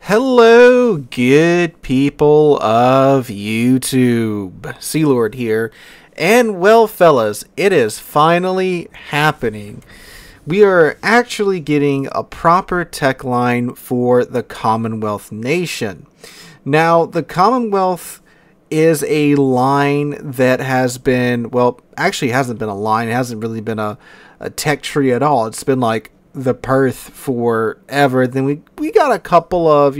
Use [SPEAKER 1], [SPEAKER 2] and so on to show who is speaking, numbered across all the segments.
[SPEAKER 1] Hello, good people of YouTube. Sealord here. And well, fellas, it is finally happening. We are actually getting a proper tech line for the Commonwealth nation. Now, the Commonwealth is a line that has been, well, actually it hasn't been a line. It hasn't really been a tech tree at all. It's been like the Perth forever. Then we got a couple of,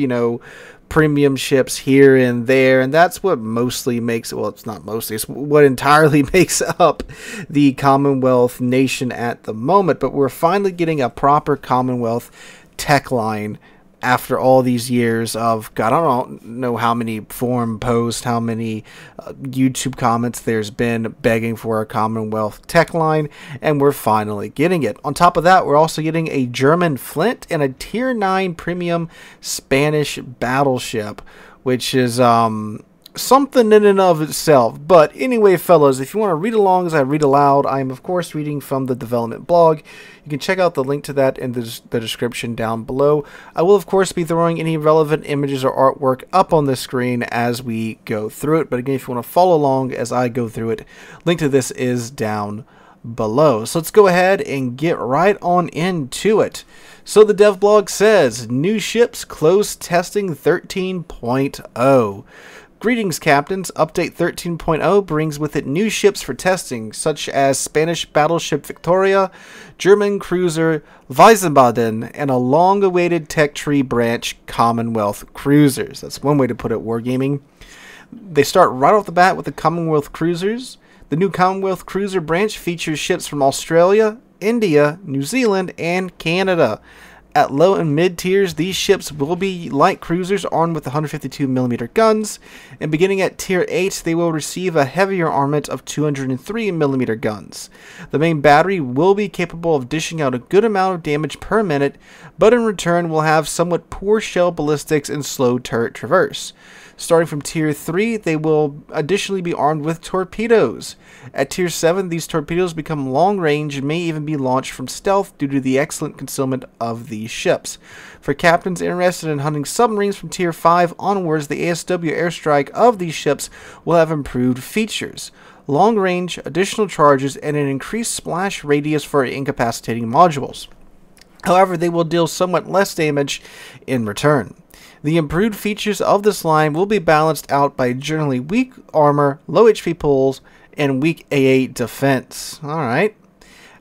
[SPEAKER 1] premium ships here and there, and that's what mostly makes, well, it's not mostly, it's what entirely makes up the Commonwealth nation at the moment. But we're finally getting a proper Commonwealth tech line after all these years of, God, I don't know how many forum posts, how many YouTube comments there's been begging for a Commonwealth tech line, and we're finally getting it. On top of that, we're also getting a German Flint and a Tier 9 premium Spanish battleship, which is something in and of itself. But anyway, fellas, if you want to read along as I read aloud, I am of course reading from the development blog. You can check out the link to that in the description down below. I will of course be throwing any relevant images or artwork up on the screen as we go through it. But again, if you want to follow along as I go through it, link to this is down below. So let's go ahead and get right on into it. So the DevBlog says, new ships close testing 13.0. Greetings, Captains. Update 13.0 brings with it new ships for testing, such as Spanish battleship Victoria, German cruiser Wiesbaden, and a long-awaited tech tree branch, Commonwealth Cruisers. That's one way to put it, Wargaming. They start right off the bat with the Commonwealth Cruisers. The new Commonwealth Cruiser branch features ships from Australia, India, New Zealand, and Canada. At low and mid tiers, these ships will be light cruisers armed with 152mm guns, and beginning at tier 8, they will receive a heavier armament of 203mm guns. The main battery will be capable of dishing out a good amount of damage per minute, but in return will have somewhat poor shell ballistics and slow turret traverse. Starting from tier 3, they will additionally be armed with torpedoes. At tier 7, these torpedoes become long range and may even be launched from stealth due to the excellent concealment of these ships. For captains interested in hunting submarines from tier 5 onwards, the ASW airstrike of these ships will have improved features, long range, additional charges, and an increased splash radius for incapacitating modules. However, they will deal somewhat less damage in return. The improved features of this line will be balanced out by generally weak armor, low HP pulls, and weak AA defense. Alright.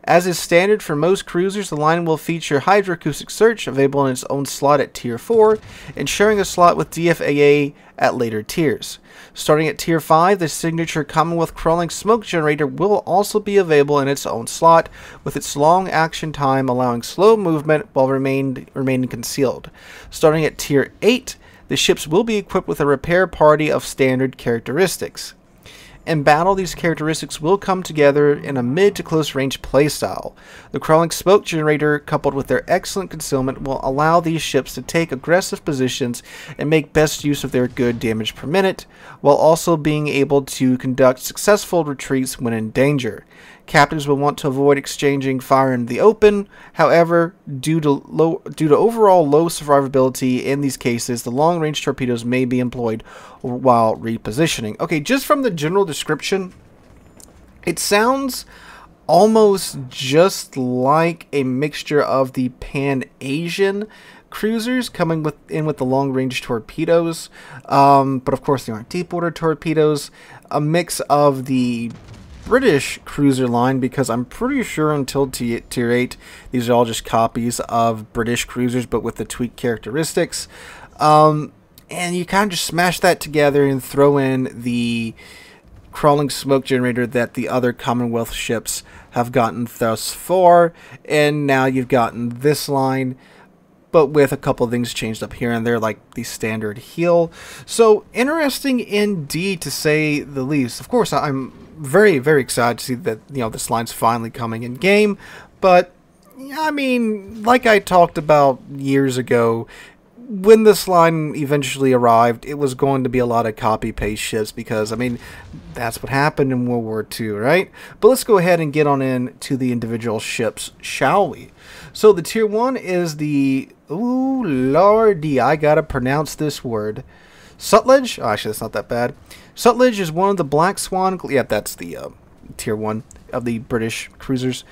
[SPEAKER 1] As is standard for most cruisers, the line will feature hydroacoustic search available in its own slot at tier 4, and sharing a slot with DFAA at later tiers. Starting at tier 5, the signature Commonwealth crawling smoke generator will also be available in its own slot, with its long action time allowing slow movement while remaining concealed. Starting at tier 8, the ships will be equipped with a repair party of standard characteristics. In battle, these characteristics will come together in a mid to close range playstyle. The crawling smoke generator, coupled with their excellent concealment, will allow these ships to take aggressive positions and make best use of their good damage per minute, while also being able to conduct successful retreats when in danger. Captains will want to avoid exchanging fire in the open. However, due to overall low survivability in these cases, the long-range torpedoes may be employed while repositioning. Okay, just from the general description, it sounds almost just like a mixture of the Pan-Asian cruisers coming in with the long-range torpedoes, but of course they aren't deep-water torpedoes. A mix of the British cruiser line, because I'm pretty sure until tier 8 these are all just copies of British cruisers but with the tweaked characteristics, and you kind of just smash that together and throw in the crawling smoke generator that the other Commonwealth ships have gotten thus far, and now you've gotten this line, but with a couple of things changed up here and there, like the standard heel. So interesting indeed, to say the least. Of course, I'm very, very excited to see that this line's finally coming in game. But I mean, like I talked about years ago, when this line eventually arrived, it was going to be a lot of copy-paste ships because, I mean, that's what happened in World War II, right? But let's go ahead and get on into the individual ships, shall we? So the Tier 1 is the... Ooh, lordy, I gotta pronounce this word. Sutlej? Oh, actually, that's not that bad. Sutlej is one of the Black Swan... Yeah, that's the Tier 1 of the British cruisers.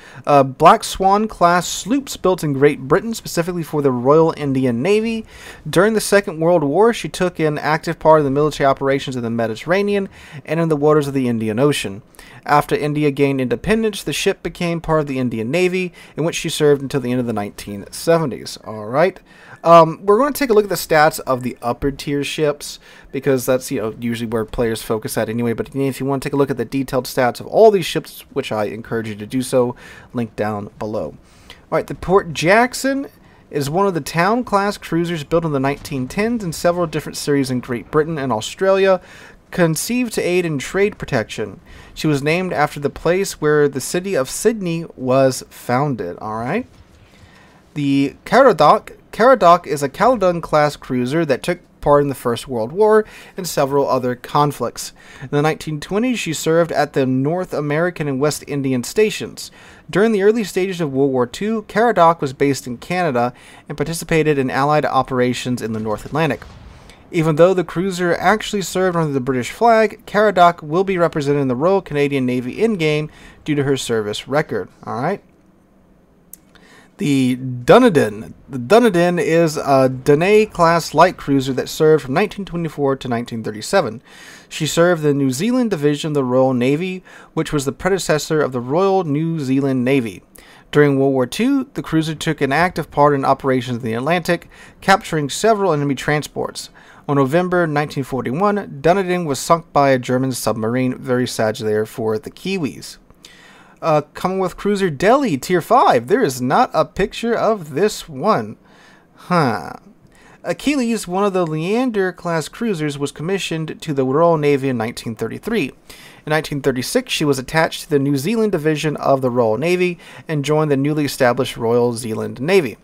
[SPEAKER 1] Black Swan class sloops built in Great Britain specifically for the Royal Indian Navy. During the Second World War, she took an active part in the military operations in the Mediterranean and in the waters of the Indian Ocean. After India gained independence, the ship became part of the Indian Navy, in which she served until the end of the 1970s. All right. We're going to take a look at the stats of the upper tier ships because that's, usually where players focus at anyway. But if you want to take a look at the detailed stats of all these ships, which I encourage you to do so, link down below. All right, the Port Jackson is one of the town class cruisers built in the 1910s in several different series in Great Britain and Australia, conceived to aid in trade protection. She was named after the place where the city of Sydney was founded. All right. The Caradoc is a Caledon-class cruiser that took part in the First World War and several other conflicts. In the 1920s, she served at the North American and West Indian stations. During the early stages of World War II, Caradoc was based in Canada and participated in Allied operations in the North Atlantic. Even though the cruiser actually served under the British flag, Caradoc will be represented in the Royal Canadian Navy in-game due to her service record. All right. The Dunedin. The Dunedin is a Danae-class light cruiser that served from 1924 to 1937. She served the New Zealand Division of the Royal Navy, which was the predecessor of the Royal New Zealand Navy. During World War II, the cruiser took an active part in operations in the Atlantic, capturing several enemy transports. On November 1941, Dunedin was sunk by a German submarine. Very sad there for the Kiwis. Commonwealth Cruiser Delhi, Tier 5. There is not a picture of this one. Achilles, one of the Leander-class cruisers, was commissioned to the Royal Navy in 1933. In 1936, she was attached to the New Zealand Division of the Royal Navy and joined the newly established Royal Zealand Navy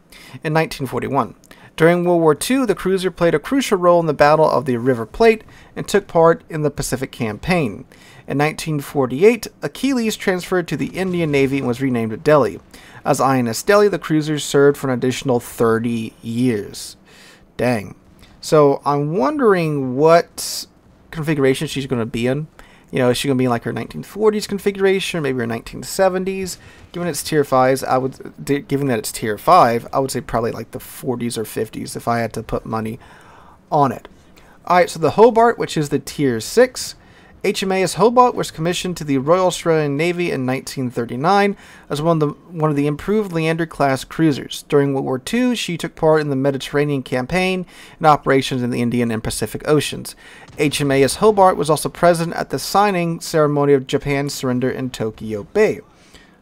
[SPEAKER 1] in 1941. During World War II, the cruiser played a crucial role in the Battle of the River Plate and took part in the Pacific Campaign. In 1948, Achilles transferred to the Indian Navy and was renamed Delhi. As INS Delhi, the cruiser served for an additional 30 years. Dang. So I'm wondering what configuration she's going to be in. Is she going to be in like her 1940s configuration, maybe her 1970s? Given it's tier 5s, given that it's tier 5, I would say probably like the 40s or 50s if I had to put money on it. Alright, so the Hobart, which is the tier 6. HMAS Hobart was commissioned to the Royal Australian Navy in 1939 as one of the improved Leander-class cruisers. During World War II, she took part in the Mediterranean campaign and operations in the Indian and Pacific Oceans. HMAS Hobart was also present at the signing ceremony of Japan's surrender in Tokyo Bay.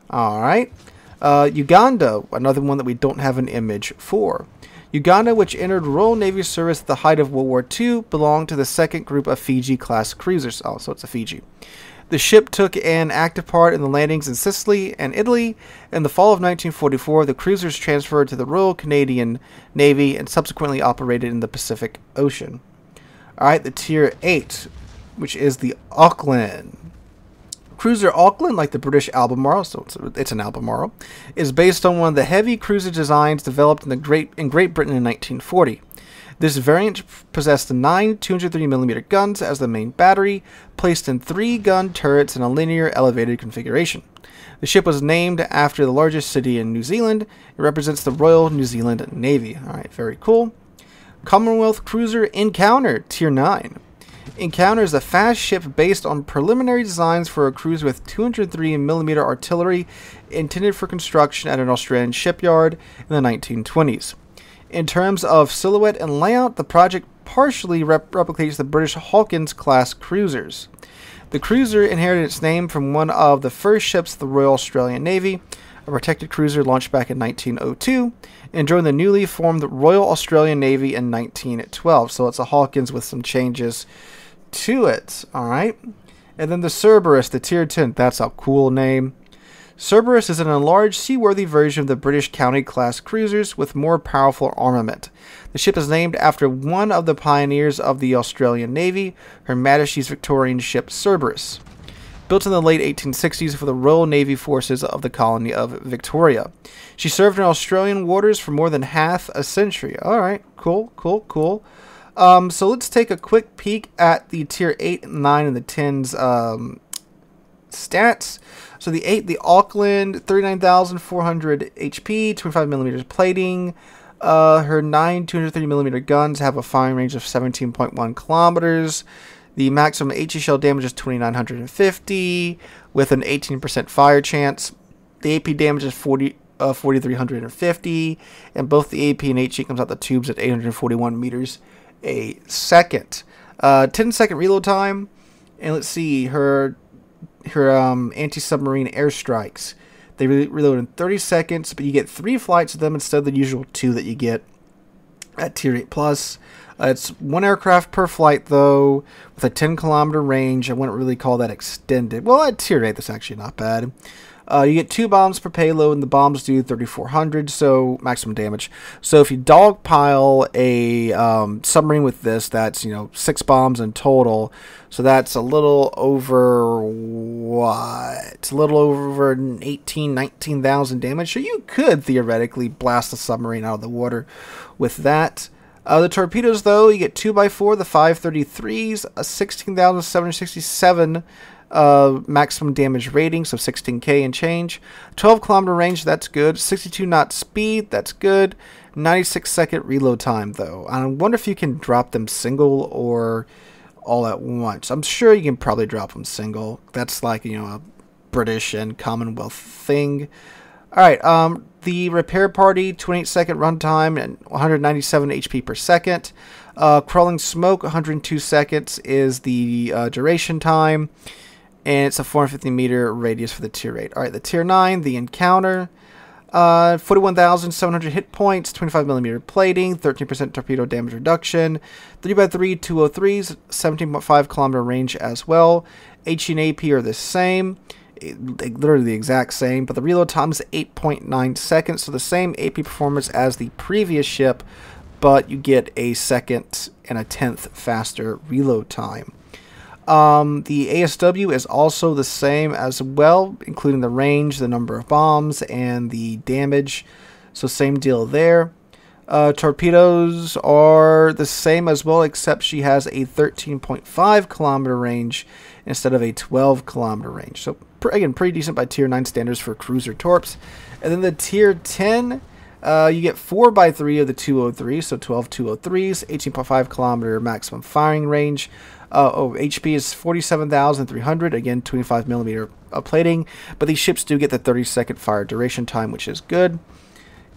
[SPEAKER 1] Alright. Uganda, another one that we don't have an image for. Uganda, which entered Royal Navy service at the height of World War II, belonged to the second group of Fiji-class cruisers. Oh, so it's a Fiji. The ship took an active part in the landings in Sicily and Italy. In the fall of 1944, the cruisers transferred to the Royal Canadian Navy and subsequently operated in the Pacific Ocean. Alright, the Tier 8, which is the Auckland. Cruiser Auckland, like the British Albemarle, so it's an Albemarle, is based on one of the heavy cruiser designs developed in Great Britain in 1940. This variant possessed 9 230mm guns as the main battery, placed in 3 gun turrets in a linear elevated configuration. The ship was named after the largest city in New Zealand. It represents the Royal New Zealand Navy. Alright, very cool. Commonwealth Cruiser Encounter, Tier 9. Encounter is a fast ship based on preliminary designs for a cruiser with 203mm artillery intended for construction at an Australian shipyard in the 1920s. In terms of silhouette and layout, the project partially replicates the British Hawkins-class cruisers. The cruiser inherited its name from one of the first ships of the Royal Australian Navy, a protected cruiser launched back in 1902, and joined the newly formed Royal Australian Navy in 1912. So it's a Hawkins with some changes to it. Alright. And then the Cerberus, the Tier 10. That's a cool name. Cerberus is an enlarged, seaworthy version of the British County-class cruisers with more powerful armament. The ship is named after one of the pioneers of the Australian Navy, Her Majesty's Victorian ship Cerberus, built in the late 1860s for the Royal Navy forces of the colony of Victoria. She served in Australian waters for more than half a century. Alright, cool. So let's take a quick peek at the Tier 8, 9, and the 10's stats. So the 8, the Auckland, 39,400 HP, 25 millimeters plating. Her 9 230 millimeter guns have a firing range of 17.1 kilometers. The maximum HE shell damage is 2,950 with an 18% fire chance. The AP damage is 4,350, and both the AP and HE comes out the tubes at 841 meters a second. 10-second reload time, and let's see her anti-submarine airstrikes. They reload in 30 seconds, but you get 3 flights of them instead of the usual 2 that you get at Tier 8 Plus. It's 1 aircraft per flight, though, with a 10-kilometer range. I wouldn't really call that extended. Well, at Tier 8, that's actually not bad. You get 2 bombs per payload, and the bombs do 3,400, so maximum damage. So if you dogpile a submarine with this, that's 6 bombs in total. So that's a little over what? It's a little over 19,000 damage. So you could theoretically blast the submarine out of the water with that. The torpedoes, though, you get 2x4, the 533s, a 16,767 maximum damage rating, so 16k and change. 12-kilometer range, that's good. 62 knot speed, that's good. 96-second reload time, though. I wonder if you can drop them single or all at once. I'm sure you can probably drop them single. That's like, a British and Commonwealth thing. Alright, the repair party, 28-second runtime and 197 HP per second. Crawling smoke, 102 seconds is the duration time. And it's a 450-meter radius for the Tier 8. Alright, the Tier 9, the Encounter. 41,700 hit points, 25mm plating, 13% torpedo damage reduction. 3x3 203s, 17.5 kilometer range as well. HE and AP are the same. Literally the exact same, but the reload time is 8.9 seconds, so the same AP performance as the previous ship, but you get a second and a 10th faster reload time. The ASW is also the same as well, including the range, the number of bombs, and the damage, so same deal there. Torpedoes are the same as well, except she has a 13.5 kilometer range instead of a 12 kilometer range. So again, pretty decent by Tier 9 standards for cruiser torps. And then the Tier 10, you get 4x3 of the 203, so 12 203s, 18.5 kilometer maximum firing range. HP is 47,300, again 25mm plating, but these ships do get the 30-second fire duration time, which is good.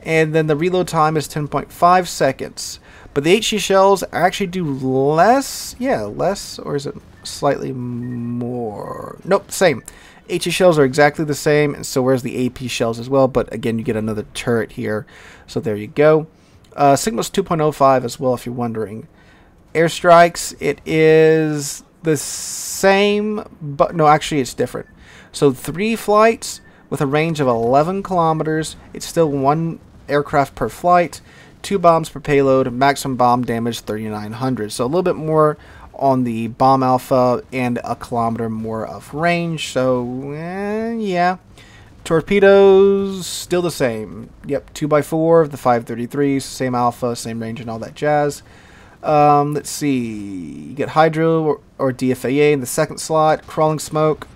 [SPEAKER 1] And then the reload time is 10.5 seconds. But the HE shells actually do less. Yeah, less, or is it slightly more? Nope, same. HE shells are exactly the same, and so where's the AP shells as well. But again, you get another turret here. So there you go. Sigma's 2.05 as well, if you're wondering. Airstrikes, it is the same, but no, actually it's different. So 3 flights with a range of 11 kilometers. It's still 1 aircraft per flight, 2 bombs per payload, maximum bomb damage 3,900. So a little bit more on the bomb alpha and a kilometer more of range. So yeah, torpedoes still the same. Yep, 2x4 of the 533s, same alpha, same range, and all that jazz. Let's see, you get Hydro or DFAA in the second slot. Crawling smoke,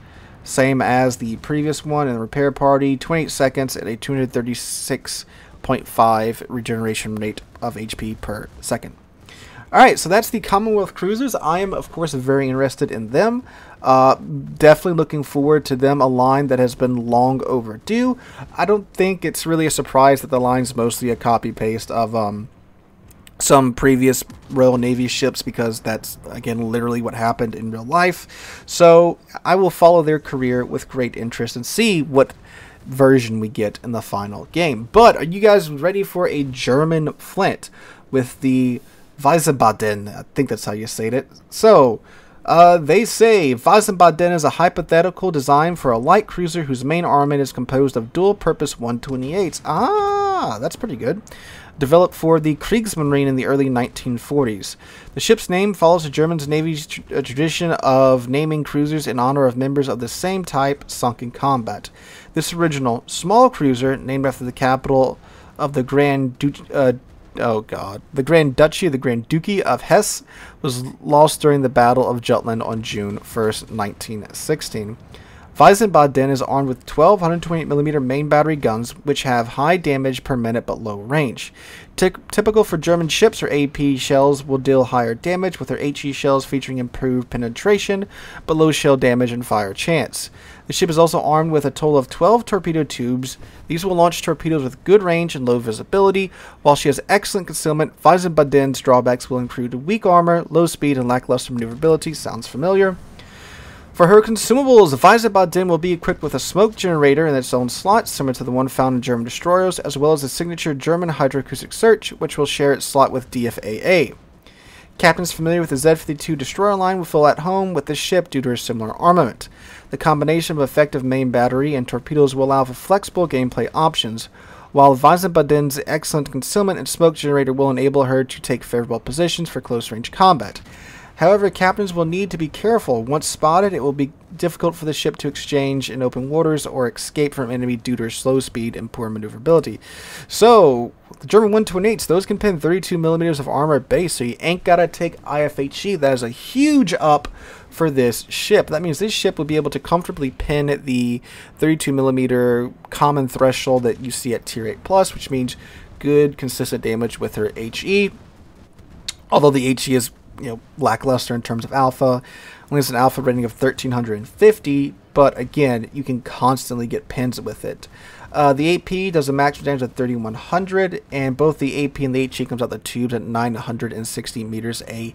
[SPEAKER 1] same as the previous one. In the repair party, 28 seconds at a 236.5 regeneration rate of HP per second. Alright, so that's the Commonwealth Cruisers. I am, of course, very interested in them. Definitely looking forward to them, a line that has been long overdue. I don't think it's really a surprise that the line's mostly a copy-paste of some previous Royal Navy ships, because that's, again, literally what happened in real life. So I will follow their career with great interest and see what version we get in the final game. But are you guys ready for a German Flint with the Wiesbaden? I think that's how you say it. So They say Wiesbaden is a hypothetical design for a light cruiser whose main armament is composed of dual-purpose 128s. Ah, that's pretty good. Developed for the Kriegsmarine in the early 1940s. The ship's name follows the German Navy's tradition of naming cruisers in honor of members of the same type sunk in combat. This original small cruiser, named after the capital of the Grand Duchy of Hesse, was lost during the Battle of Jutland on June 1st, 1916. Wiesbaden is armed with 12 128mm main battery guns, which have high damage per minute but low range. Typical for German ships, her AP shells will deal higher damage, with her HE shells featuring improved penetration but low shell damage and fire chance. The ship is also armed with a total of 12 torpedo tubes. These will launch torpedoes with good range and low visibility. While she has excellent concealment, Wiesbaden's drawbacks will include weak armor, low speed, and lackluster maneuverability. Sounds familiar. For her consumables, Wiesbaden will be equipped with a smoke generator in its own slot, similar to the one found in German destroyers, as well as the signature German hydroacoustic search, which will share its slot with DFAA. Captains familiar with the Z-52 destroyer line will feel at home with this ship due to her similar armament. The combination of effective main battery and torpedoes will allow for flexible gameplay options, while Wiesbaden's excellent concealment and smoke generator will enable her to take favorable positions for close-range combat. However, captains will need to be careful. Once spotted, it will be difficult for the ship to exchange in open waters or escape from enemy due to her slow speed and poor maneuverability. So, the German 128s, those can pin 32mm of armor at base, so you ain't gotta take IFHE. That is a huge up for this ship. That means this ship will be able to comfortably pin the 32mm common threshold that you see at Tier 8+, which means good, consistent damage with her HE. Although the HE is lackluster in terms of alpha. Only has an alpha rating of 1350, but again, you can constantly get pins with it. The AP does a maximum damage of 3100, and both the AP and the HE comes out the tubes at 960 meters a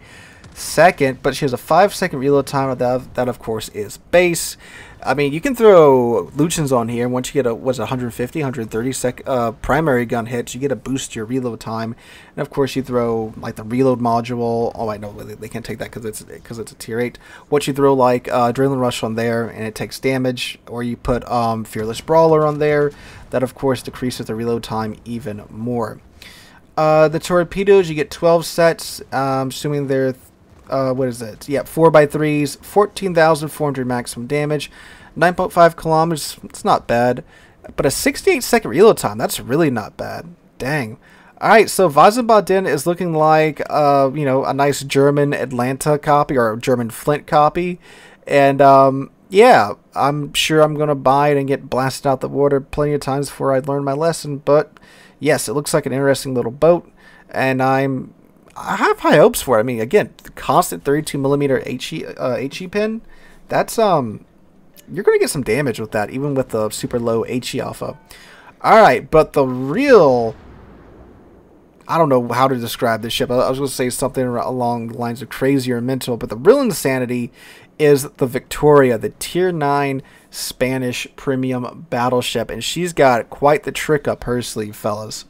[SPEAKER 1] second, but she has a 5-second reload time. That of course is base. I mean, you can throw Luchens on here. Once you get a 150, 130 primary gun hits, you get a boost to your reload time. And of course, you throw like the reload module. Oh, I know they can't take that because it's a tier 8. Once you throw like Adrenaline Rush on there, and it takes damage, or you put Fearless Brawler on there, that of course decreases the reload time even more. The torpedoes, you get 12 sets, assuming they're what is it? Yeah, 4x3s, 14,400 maximum damage, 9.5 kilometers. It's not bad, but a 68-second reload time. That's really not bad. Dang. All right, so Wiesbaden is looking like a nice German Atlanta copy or German Flint copy, and yeah, I'm sure I'm gonna buy it and get blasted out the water plenty of times before I learn my lesson. But yes, it looks like an interesting little boat, and I have high hopes for it. I mean, again, the constant 32mm HE pin, that's you're gonna get some damage with that, even with the super low HE alpha. All right, but the real, I don't know how to describe this ship. I was gonna say something along the lines of crazy or mental, but the real insanity is the Victoria, the Tier 9 Spanish premium battleship, and she's got quite the trick up her sleeve, fellas.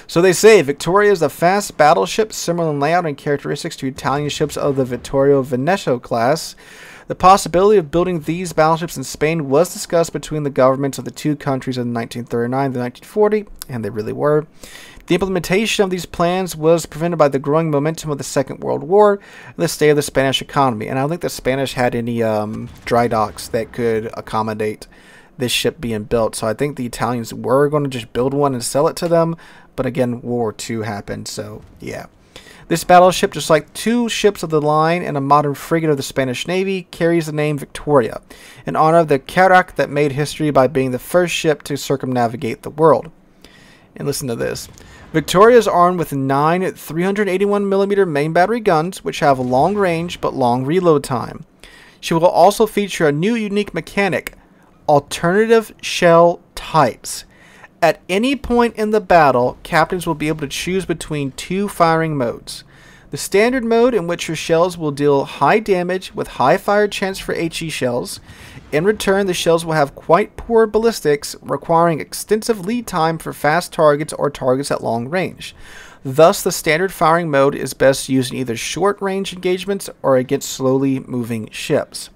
[SPEAKER 1] So they say Victoria is a fast battleship similar in layout and characteristics to Italian ships of the Vittorio Veneto class. The possibility of building these battleships in Spain was discussed between the governments of the two countries in 1939 to 1940, and they really were. The implementation of these plans was prevented by the growing momentum of the Second World War and the state of the Spanish economy. And I don't think the Spanish had any dry docks that could accommodate this ship being built. So I think the Italians were going to just build one and sell it to them. But again, World War II happened, so yeah. This battleship, just like two ships of the line and a modern frigate of the Spanish Navy, carries the name Victoria, in honor of the carrack that made history by being the first ship to circumnavigate the world. And listen to this. Victoria is armed with 9 381mm main battery guns, which have long range but long reload time. She will also feature a new unique mechanic, alternative shell types. At any point in the battle, captains will be able to choose between two firing modes. The standard mode, in which your shells will deal high damage with high fire chance for HE shells. In return, the shells will have quite poor ballistics, requiring extensive lead time for fast targets or targets at long range. Thus, the standard firing mode is best used in either short-range engagements or against slowly moving ships.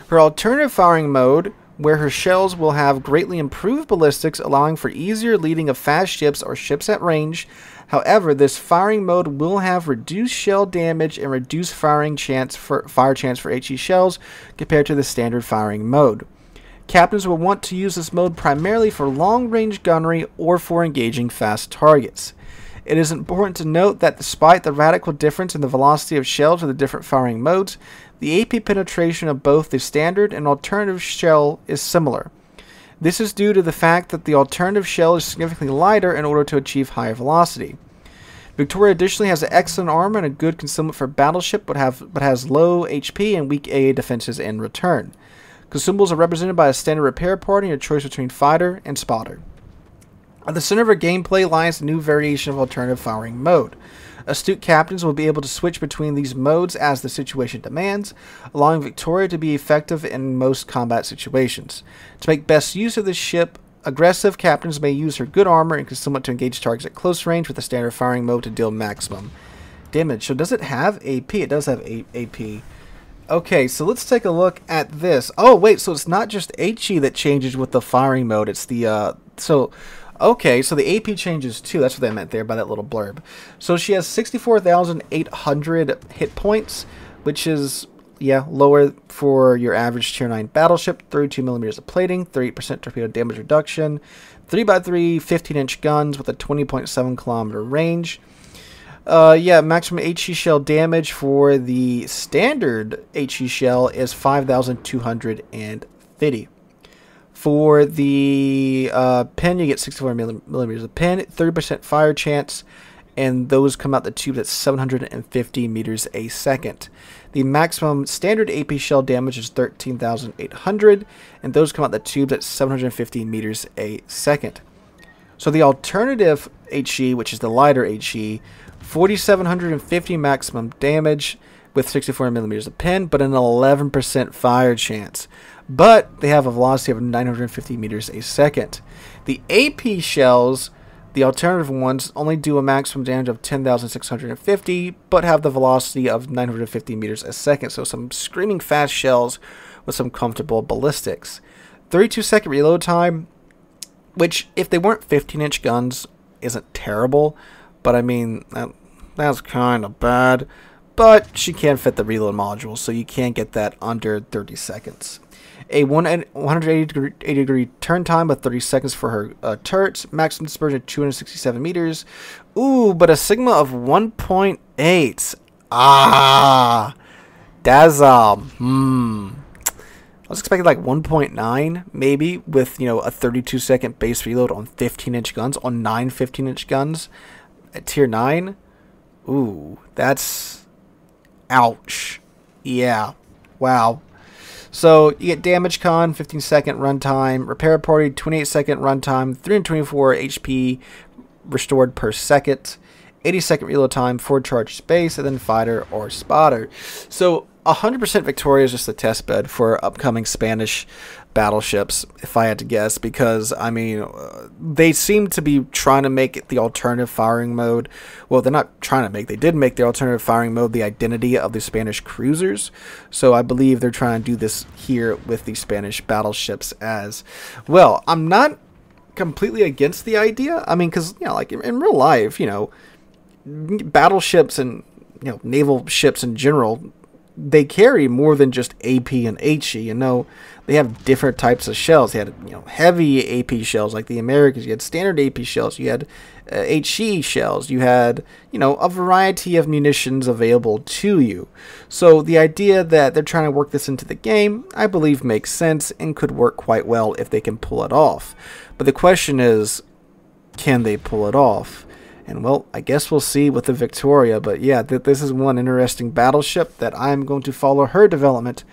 [SPEAKER 1] Her alternative firing mode, where her shells will have greatly improved ballistics, allowing for easier leading of fast ships or ships at range. However, this firing mode will have reduced shell damage and reduced fire chance for HE shells compared to the standard firing mode. Captains will want to use this mode primarily for long-range gunnery or for engaging fast targets. It is important to note that despite the radical difference in the velocity of shells with the different firing modes, the AP penetration of both the standard and alternative shell is similar. This is due to the fact that the alternative shell is significantly lighter in order to achieve higher velocity. Victoria additionally has excellent armor and a good concealment for battleship, but has low HP and weak AA defenses in return. Consumables are represented by a standard repair party and a choice between fighter and spotter. At the center of her gameplay lies a new variation of alternative firing mode. Astute captains will be able to switch between these modes as the situation demands, allowing Victoria to be effective in most combat situations. To make best use of this ship, aggressive captains may use her good armor and concealment to engage targets at close range with the standard firing mode to deal maximum damage. So does it have AP? It does have AP. Okay, so let's take a look at this. Oh, wait, so it's not just HE that changes with the firing mode. It's the, okay, so the AP changes too. That's what they meant there by that little blurb. So she has 64,800 hit points, which is, yeah, lower for your average tier 9 battleship. 32 millimeters of plating, 38% torpedo damage reduction, 3x3 15-inch guns with a 20.7 kilometer range. Yeah, maximum HE shell damage for the standard HE shell is 5,250. For the pen, you get 64 millimeters of pen, 30% fire chance, and those come out the tubes at 750 meters a second. The maximum standard AP shell damage is 13,800, and those come out the tubes at 750 meters a second. So the alternative HE, which is the lighter HE, 4,750 maximum damage with 64 millimeters of pen, but an 11% fire chance. But they have a velocity of 950 meters a second. The AP shells, the alternative ones, only do a maximum damage of 10,650, but have the velocity of 950 meters a second. So some screaming fast shells with some comfortable ballistics. 32-second reload time, which if they weren't 15-inch guns, isn't terrible. But I mean, that's kind of bad. But she can fit the reload module, so you can get that under 30 seconds. A 180 degree turn time with 30 seconds for her turrets. Maximum dispersion of 267 meters. Ooh, but a sigma of 1.8. Ah, that's I was expecting like 1.9 maybe with, you know, a 32-second base reload on 15-inch guns, on 9 15-inch guns at tier 9. Ooh, that's ouch. Yeah. Wow. So you get damage con, 15-second runtime, repair party, 28-second runtime, 324 HP restored per second, 80-second reload time, 4 charge space, and then fighter or spotter. So 100% Victoria is just the test bed for upcoming Spanish battleships, if I had to guess, because, I mean, they seem to be trying to make the alternative firing mode, well, they're not trying to make, they did make the alternative firing mode the identity of the Spanish cruisers, so I believe they're trying to do this here with the Spanish battleships as well. I'm not completely against the idea, I mean, because, you know, like, in real life, you know, battleships and, you know, naval ships in general, they carry more than just AP and HE. You know, they have different types of shells. They had, you know, heavy AP shells like the Americans. You had standard AP shells. You had HE shells. You had, you know, a variety of munitions available to you. So the idea that they're trying to work this into the game, I believe makes sense and could work quite well if they can pull it off. But the question is, can they pull it off? And, well, I guess we'll see with the Victoria. But, yeah, this is one interesting battleship that I'm going to follow her development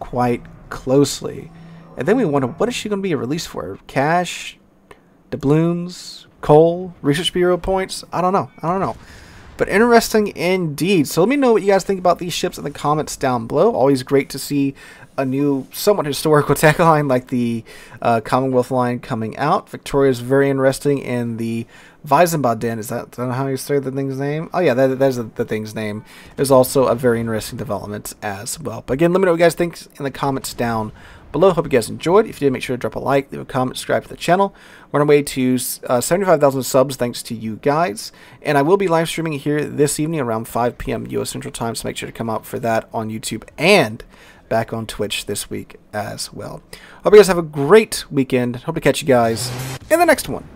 [SPEAKER 1] quite closely. And then we wonder, what is she going to be released for? Cash? Doubloons? Coal? Research Bureau points? I don't know. But interesting indeed. So let me know what you guys think about these ships in the comments down below. Always great to see a new, somewhat historical tech line like the Commonwealth line coming out. Victoria is very interesting in the Wiesbaden, is that how you say the thing's name? Oh yeah, that's the thing's name. Is also a very interesting development as well. But again, let me know what you guys think in the comments down below. Hope you guys enjoyed. If you did, make sure to drop a like, leave a comment, subscribe to the channel. We're on our way to 75,000 subs thanks to you guys. And I will be live streaming here this evening around 5 p.m. US Central Time, so make sure to come out for that on YouTube and back on Twitch this week as well. Hope you guys have a great weekend. Hope to catch you guys in the next one.